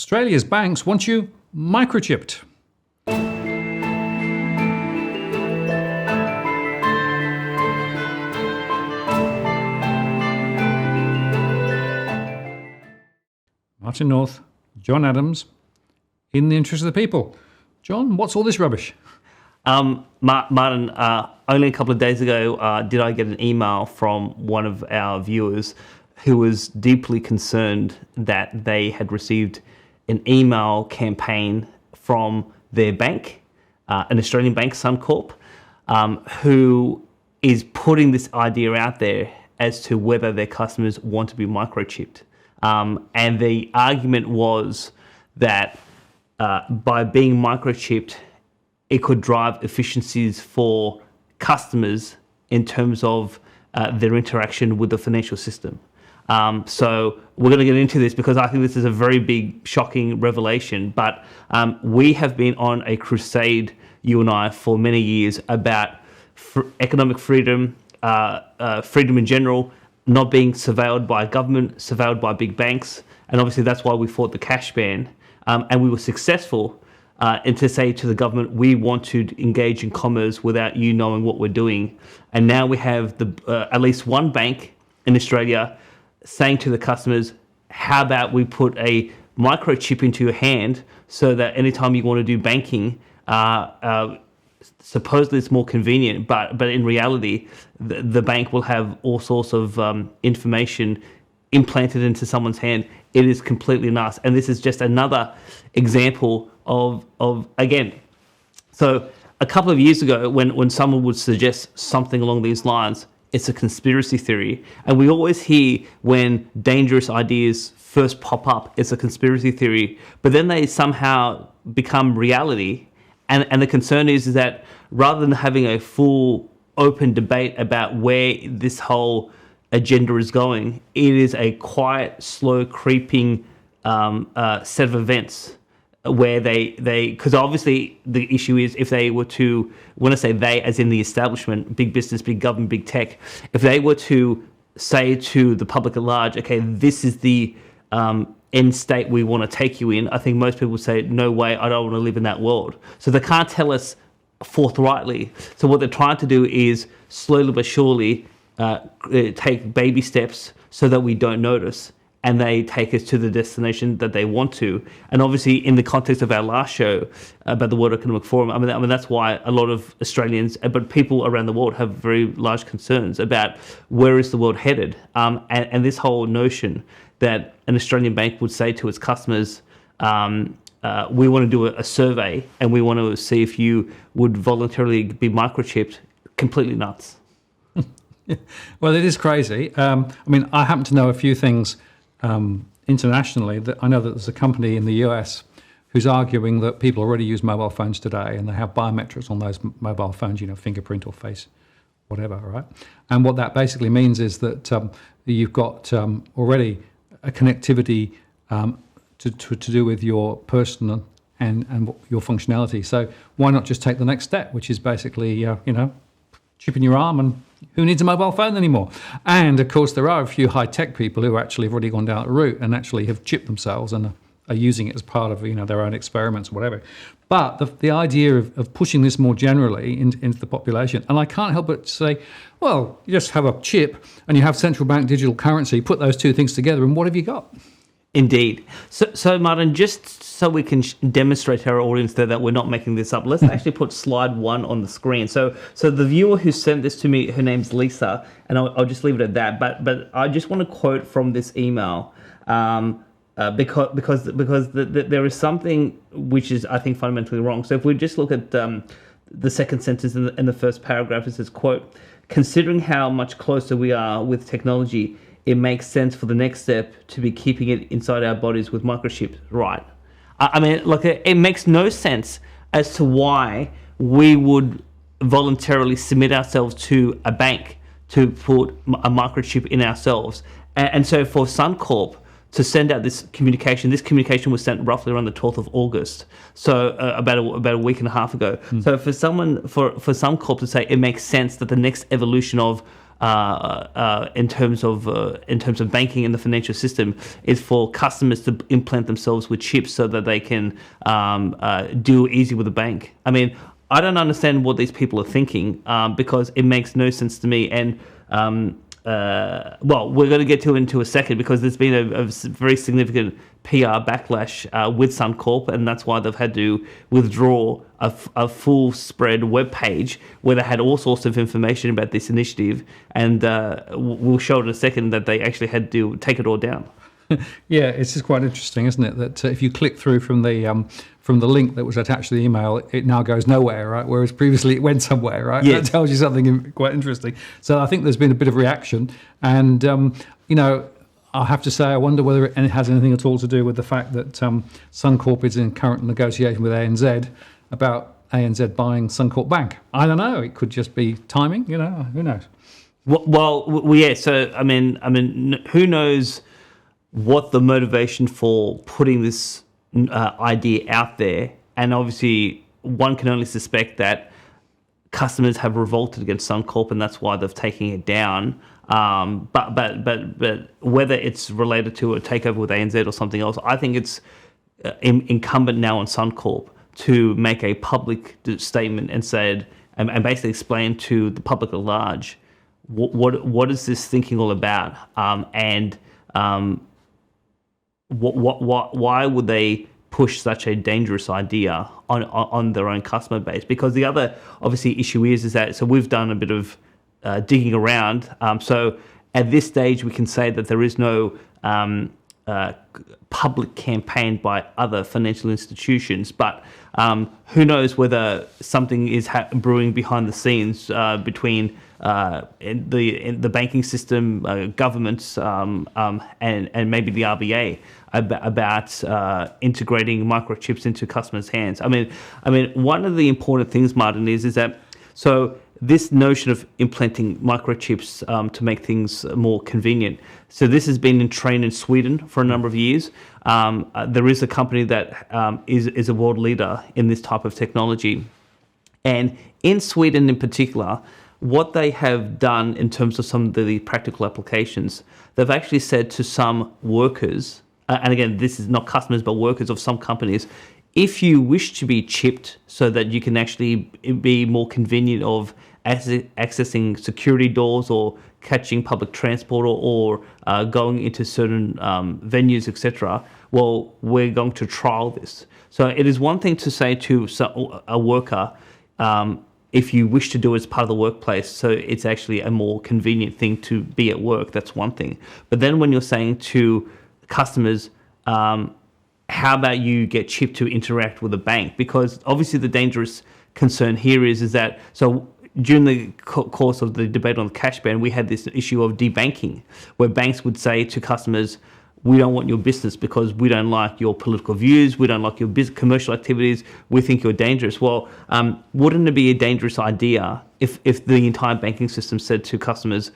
Australia's banks want you microchipped. Martin North, John Adams, in the interest of the people. John, what's all this rubbish? Martin, only a couple of days ago did I get an email from one of our viewers who was deeply concerned that they had received an email campaign from their bank, an Australian bank, Suncorp, who is putting this idea out there as to whether their customers want to be microchipped. And the argument was that by being microchipped, it could drive efficiencies for customers in terms of their interaction with the financial system. So we're going to get into this because I think this is a very big, shocking revelation. But we have been on a crusade, you and I, for many years about economic freedom, freedom in general, not being surveilled by government, surveilled by big banks. And obviously that's why we fought the cash ban. And we were successful in to say to the government, we want to engage in commerce without you knowing what we're doing. And now we have at least one bank in Australia saying to the customers, how about we put a microchip into your hand so that anytime you want to do banking, supposedly it's more convenient, but in reality, the bank will have all sorts of information implanted into someone's hand. It is completely nuts. And this is just another example of again, so a couple of years ago when someone would suggest something along these lines, it's a conspiracy theory. And we always hear when dangerous ideas first pop up, it's a conspiracy theory, but then they somehow become reality. And the concern is that rather than having a full open debate about where this whole agenda is going, it is a quiet, slow, creeping set of events where they because obviously the issue is if they were to, when I say they as in the establishment, big business, big government, big tech, if they were to say to the public at large, okay, this is the end state we want to take you in, I think most people would say, no way, I don't want to live in that world. So they can't tell us forthrightly. So what they're trying to do is slowly but surely take baby steps so that we don't notice, and they take us to the destination that they want to. And obviously, in the context of our last show about the World Economic Forum, I mean that's why a lot of Australians, but people around the world, have very large concerns about where is the world headed. And this whole notion that an Australian bank would say to its customers, we want to do a survey and we want to see if you would voluntarily be microchipped, completely nuts. Well, it is crazy. I mean, I happen to know a few things internationally. That I know that there's a company in the US who's arguing that people already use mobile phones today and they have biometrics on those mobile phones, fingerprint or face, whatever, right? And what that basically means is that you've got already a connectivity to do with your person and your functionality. So why not just take the next step, which is basically, chipping your arm, and who needs a mobile phone anymore? And of course, there are a few high-tech people who actually have already gone down that route and actually have chipped themselves and are using it as part of their own experiments or whatever. But the idea of pushing this more generally into the population, and I can't help but say, well, you just have a chip and you have central bank digital currency, put those two things together, and what have you got? Indeed. So Martin, just so we can demonstrate to our audience that we're not making this up, let's actually put slide 1 on the screen. So the viewer who sent this to me, her name's Lisa, and I'll just leave it at that. But I just want to quote from this email because there is something which is, I think, fundamentally wrong. So if we just look at the second sentence in the first paragraph, it says, quote, considering how much closer we are with technology, it makes sense for the next step to be keeping it inside our bodies with microchips, right? I mean, look, it makes no sense as to why we would voluntarily submit ourselves to a bank to put a microchip in ourselves. And so for Suncorp to send out this communication was sent roughly around the 12th of August, so about a week and a half ago. So for Suncorp to say it makes sense that the next evolution of in terms of banking and the financial system is for customers to implant themselves with chips so that they can deal easy with the bank. I mean, I don't understand what these people are thinking because it makes no sense to me. And well, we're going to get to into a second because there's been a very significant PR backlash with Suncorp, and that's why they've had to withdraw a full spread web page where they had all sorts of information about this initiative, and we'll show in a second that they actually had to take it all down. Yeah, it's just quite interesting, isn't it? That if you click through from the link that was attached to the email, it now goes nowhere, right? Whereas previously it went somewhere, right? Yes. That tells you something quite interesting. So I think there's been a bit of reaction, and I have to say, I wonder whether it has anything at all to do with the fact that Suncorp is in current negotiation with ANZ about ANZ buying Suncorp Bank. I don't know. It could just be timing. Who knows? Well, yeah. So I mean, who knows what the motivation for putting this idea out there? And obviously, one can only suspect that customers have revolted against Suncorp, and that's why they've taken it down. But whether it's related to a takeover with ANZ or something else, I think it's incumbent now on Suncorp to make a public statement and basically explain to the public at large what is this thinking all about, and why would they push such a dangerous idea on their own customer base? Because the other obviously issue is that so we've done a bit of digging around. So at this stage, we can say that there is no public campaign by other financial institutions, but who knows whether something is brewing behind the scenes between in the banking system, governments, and maybe the RBA about integrating microchips into customers' hands. I mean, one of the important things, Martin, is that so this notion of implanting microchips to make things more convenient. So this has been trained in Sweden for a number of years. There is a company that is a world leader in this type of technology. And in Sweden in particular, what they have done in terms of some of the practical applications, they've actually said to some workers, and again, this is not customers, but workers of some companies, if you wish to be chipped so that you can actually be more convenient of accessing security doors or catching public transport or going into certain venues, etc., well, we're going to trial this. So it is one thing to say to a worker, if you wish to do it as part of the workplace, so it's actually a more convenient thing to be at work, that's one thing. But then when you're saying to customers, how about you get chipped to interact with a bank? Because obviously the dangerous concern here is that, so during the course of the debate on the cash ban, we had this issue of debanking, where banks would say to customers, we don't want your business because we don't like your political views, we don't like your commercial activities, we think you're dangerous. Well, wouldn't it be a dangerous idea if the entire banking system said to customers,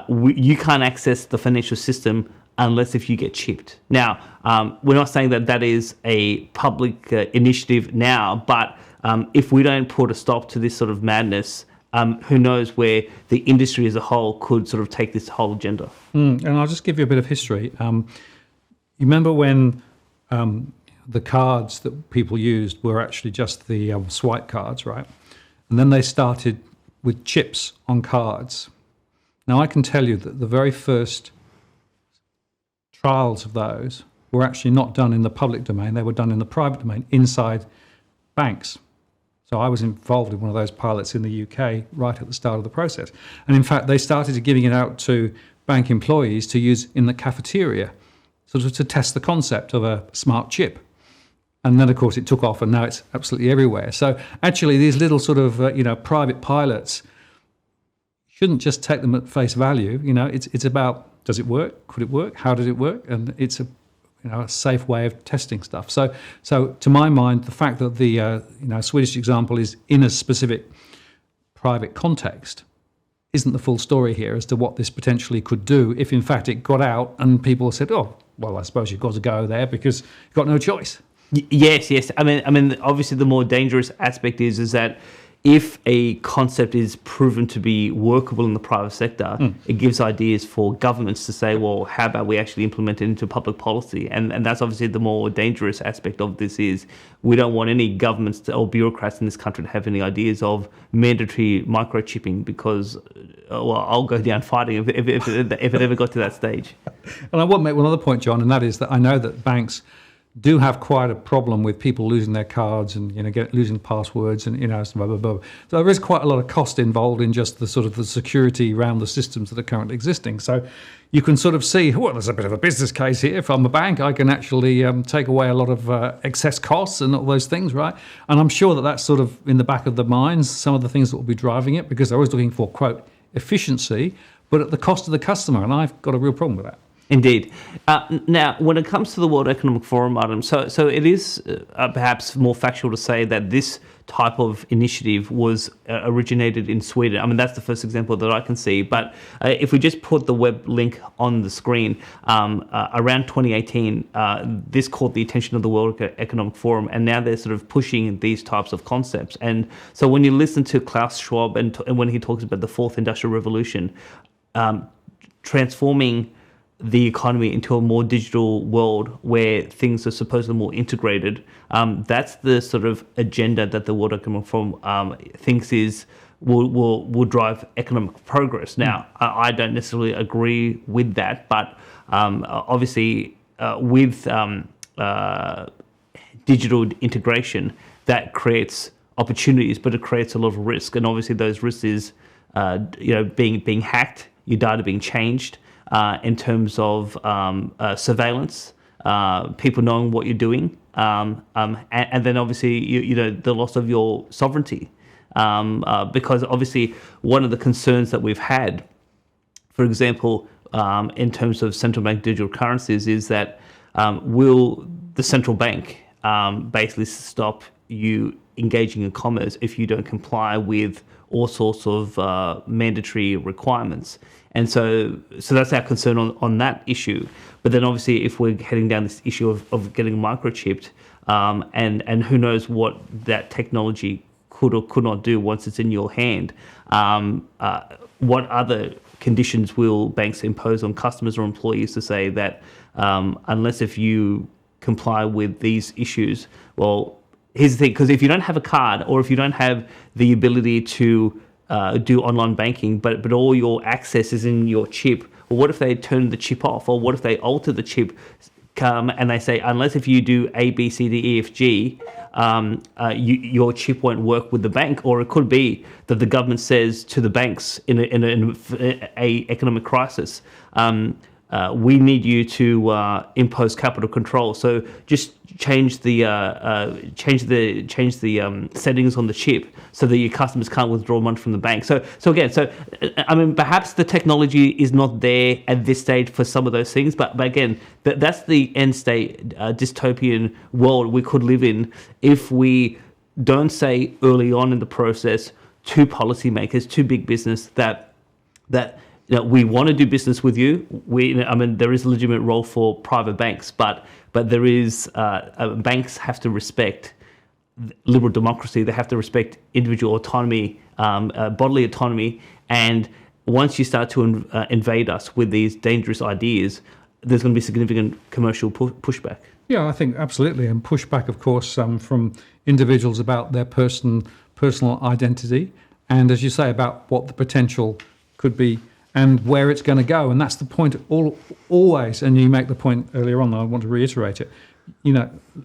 you can't access the financial system unless if you get chipped? Now, we're not saying that is a public initiative now, but if we don't put a stop to this sort of madness, who knows where the industry as a whole could sort of take this whole agenda. And I'll just give you a bit of history. You remember when the cards that people used were actually just the swipe cards, right? And then they started with chips on cards. Now, I can tell you that the very first trials of those were actually not done in the public domain. They were done in the private domain inside banks. So I was involved in one of those pilots in the UK right at the start of the process. And in fact, they started giving it out to bank employees to use in the cafeteria, sort of to test the concept of a smart chip. And then, of course, it took off, and now it's absolutely everywhere. So actually, these little sort of private pilots, shouldn't just take them at face value. It's about, does it work? Could it work? How does it work? And it's a safe way of testing stuff. So to my mind, the fact that the Swedish example is in a specific private context isn't the full story here as to what this potentially could do if, in fact, it got out and people said, oh, well, I suppose you've got to go there because you've got no choice. Yes. I mean, obviously, the more dangerous aspect is that if a concept is proven to be workable in the private sector, it gives ideas for governments to say, well, how about we actually implement it into public policy? And that's obviously the more dangerous aspect of this is we don't want any governments or bureaucrats in this country to have any ideas of mandatory microchipping because, well, I'll go down fighting if it ever got to that stage. And I want to make one other point, John, and that is that I know that banks do have quite a problem with people losing their cards and losing passwords and blah blah blah. So there is quite a lot of cost involved in just the sort of the security around the systems that are currently existing. So you can sort of see, well, there's a bit of a business case here. If I'm a bank, I can actually take away a lot of excess costs and all those things, right? And I'm sure that that's sort of in the back of the minds, some of the things that will be driving it, because they're always looking for, quote, efficiency, but at the cost of the customer. And I've got a real problem with that. Indeed. Now, when it comes to the World Economic Forum item, so it is perhaps more factual to say that this type of initiative was originated in Sweden. I mean, that's the first example that I can see. But if we just put the web link on the screen, around 2018, this caught the attention of the World Economic Forum, and now they're sort of pushing these types of concepts. And so when you listen to Klaus Schwab and when he talks about the fourth industrial revolution, transforming the economy into a more digital world where things are supposedly more integrated. That's the sort of agenda that the World Economic Forum thinks will drive economic progress. Now, I don't necessarily agree with that, but obviously with digital integration, that creates opportunities, but it creates a lot of risk. And obviously those risks is being hacked, your data being changed, in terms of surveillance, people knowing what you're doing, and then obviously the loss of your sovereignty, because obviously one of the concerns that we've had, for example, in terms of central bank digital currencies, is that will the central bank basically stop you engaging in commerce if you don't comply with all sorts of mandatory requirements. And so that's our concern on that issue. But then obviously if we're heading down this issue of getting microchipped, and who knows what that technology could or could not do once it's in your hand, what other conditions will banks impose on customers or employees to say that unless if you comply with these issues, well, here's the thing, because if you don't have a card or if you don't have the ability to do online banking, but all your access is in your chip, well, what if they turn the chip off? Or what if they alter the chip and they say, unless if you do A, B, C, D, E, F, G, your chip won't work with the bank? Or it could be that the government says to the banks in a economic crisis, we need you to impose capital control. So just change the settings on the chip so that your customers can't withdraw money from the bank. So I mean, perhaps the technology is not there at this stage for some of those things, but again, that's the end state dystopian world we could live in if we don't say early on in the process to policymakers, to big business that we want to do business with you. There is a legitimate role for private banks, but there is banks have to respect liberal democracy. They have to respect individual autonomy, bodily autonomy. And once you start to invade us with these dangerous ideas, there's going to be significant commercial pushback. Yeah, I think absolutely, and pushback, of course, from individuals about their personal identity, and as you say, about what the potential could be and where it's going to go. And that's the point always, and you make the point earlier on, I want to reiterate it,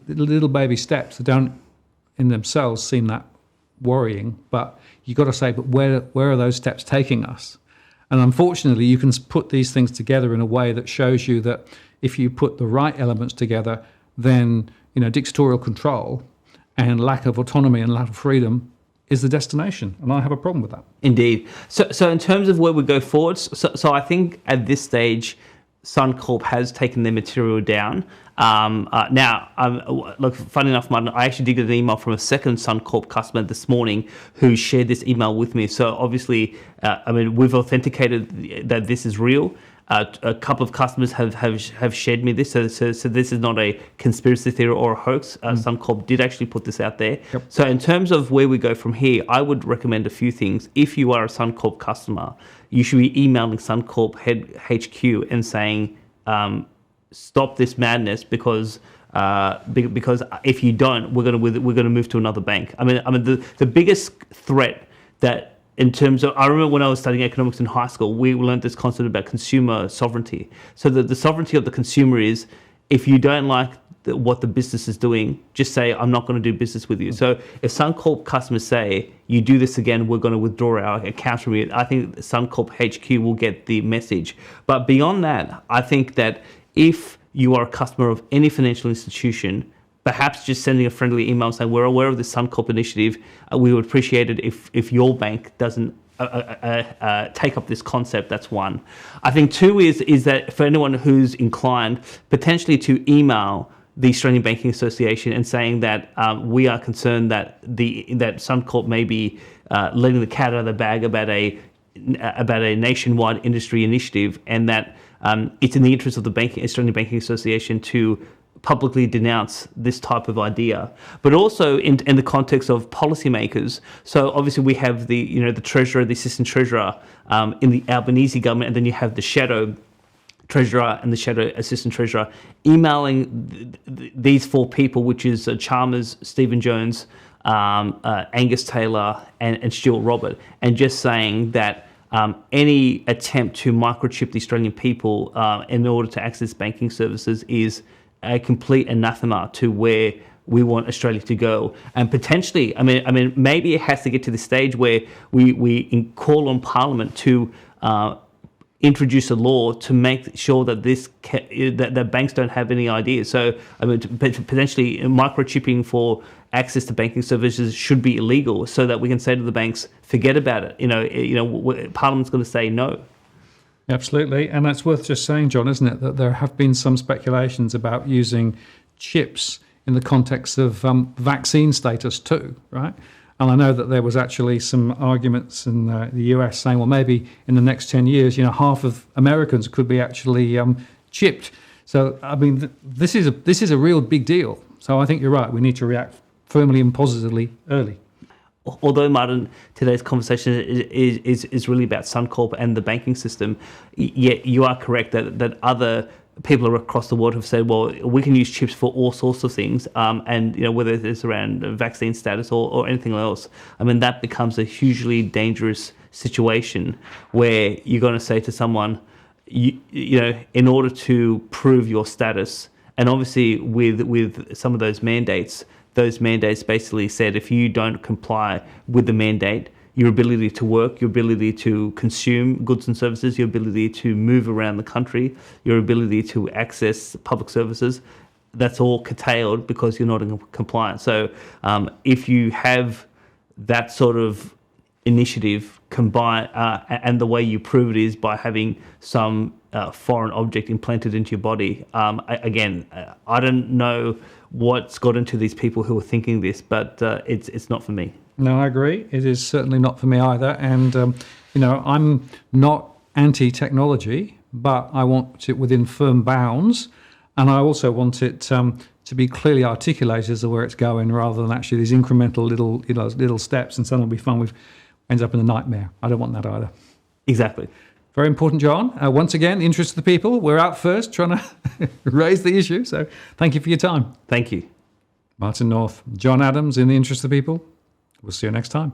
little baby steps that don't in themselves seem that worrying, but you've got to say, but where are those steps taking us? And unfortunately, you can put these things together in a way that shows you that if you put the right elements together, then dictatorial control and lack of autonomy and lack of freedom is the destination, and I have a problem with that. Indeed. So in terms of where we go forward, so I think at this stage, Suncorp has taken their material down. Look, funny enough, Martin, I actually did get an email from a second Suncorp customer this morning who shared this email with me. So obviously, we've authenticated that this is real. A couple of customers have shared me this, so this is not a conspiracy theory or a hoax. Suncorp did actually put this out there. Yep. So in terms of where we go from here, I would recommend a few things. If you are a Suncorp customer, you should be emailing Suncorp HQ and saying, stop this madness, because if you don't, we're going to move to another bank. I mean the biggest threat that, in terms of, I remember when I was studying economics in high school, we learned this concept about consumer sovereignty. So the sovereignty of the consumer is, if you don't like what the business is doing, just say, I'm not going to do business with you. So if Suncorp customers say, you do this again, we're going to withdraw our account from you, I think Suncorp HQ will get the message. But beyond that, I think that if you are a customer of any financial institution, perhaps just sending a friendly email saying, we're aware of the Suncorp initiative. We would appreciate it if your bank doesn't take up this concept. That's one. I think two is that for anyone who's inclined, potentially to email the Australian Banking Association and saying that we are concerned that Suncorp may be letting the cat out of the bag about a nationwide industry initiative, and that it's in the interest of the Australian Banking Association to publicly denounce this type of idea, but also in the context of policymakers. So obviously we have the treasurer, the assistant treasurer in the Albanese government, and then you have the shadow treasurer and the shadow assistant treasurer emailing these four people, which is Chalmers, Stephen Jones, Angus Taylor, and Stuart Robert, and just saying that any attempt to microchip the Australian people in order to access banking services is a complete anathema to where we want Australia to go. And potentially, I mean, maybe it has to get to the stage where we call on Parliament to introduce a law to make sure that that banks don't have any ideas. So, I mean, potentially microchipping for access to banking services should be illegal, so that we can say to the banks, forget about it. Parliament's going to say no. Absolutely. And that's worth just saying, John, isn't it, that there have been some speculations about using chips in the context of vaccine status too, right? And I know that there was actually some arguments in the US saying, well, maybe in the next 10 years, half of Americans could be actually chipped. So, I mean, this is a real big deal. So I think you're right. We need to react firmly and positively early. Although, Martin, today's conversation is really about Suncorp and the banking system, yet you are correct that other people across the world have said, well, we can use chips for all sorts of things, and whether it's around vaccine status or anything else. I mean, that becomes a hugely dangerous situation where you're going to say to someone, in order to prove your status, and obviously with some of those mandates basically said, if you don't comply with the mandate, your ability to work, your ability to consume goods and services, your ability to move around the country, your ability to access public services, that's all curtailed because you're not in compliance. So if you have that sort of initiative combined, and the way you prove it is by having some foreign object implanted into your body, again, I don't know what's got into these people who are thinking this, but it's not for me. No, I agree. It is certainly not for me either. And, I'm not anti-technology, but I want it within firm bounds. And I also want it to be clearly articulated as to where it's going, rather than actually these incremental little steps and suddenly it'll be fun. Ends up in a nightmare. I don't want that either. Exactly. Very important, John. Once again, interest of the people. We're out first trying to raise the issue. So thank you for your time. Thank you. Martin North, John Adams, in the interest of the people. We'll see you next time.